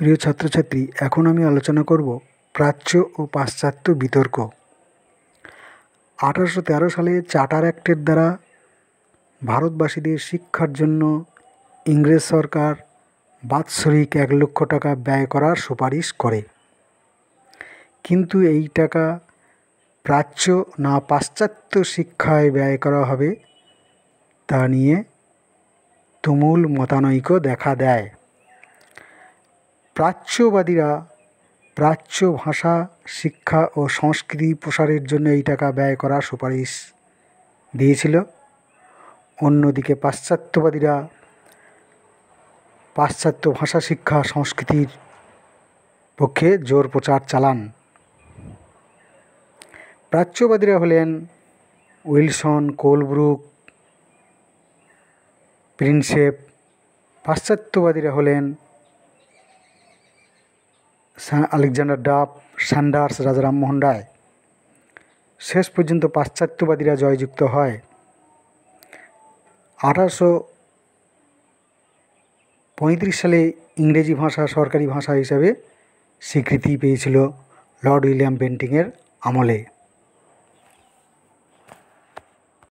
প্রিয় ছাত্রছাত্রী, এখন আমি আলোচনা করব প্রাচ্য ও পাশ্চাত্য বিতর্ক। 1813 সালে চার্টার অ্যাক্টের দ্বারা ভারতবাসীদের শিক্ষার জন্য ইংরেজ সরকার বাৎসরিক 1 লক্ষ টাকা ব্যয় করার সুপারিশ করে। কিন্তু এই টাকা প্রাচ্য না পাশ্চাত্য শিক্ষায় ব্যয় করা হবে তা নিয়ে তুমুল মতানৈক্য দেখা দেয়। প্রাচ্যবাদীরা প্রাচ্য ভাষা, শিক্ষা ও সংস্কৃতি প্রসারের জন্য এই টাকা ব্যয় করার সুপারিশ দিয়েছিল। অন্যদিকে পাশ্চাত্যবাদীরা পাশ্চাত্য ভাষা, শিক্ষা, সংস্কৃতির পক্ষে জোর প্রচার চালান। প্রাচ্যবাদীরা হলেন উইলসন, কোলব্রুক, প্রিন্সেপ। পাশ্চাত্যবাদীরা হলেন আলেকজান্ডার ডাফ, স্যান্ডার্স, রাজা রামমোহন রায়। শেষ পর্যন্ত পাশ্চাত্যবাদীরা জয়যুক্ত হয়। 1835 সালে ইংরেজি ভাষা সরকারি ভাষা হিসাবে স্বীকৃতি পেয়েছিল লর্ড উইলিয়াম বেন্টিংয়ের আমলে।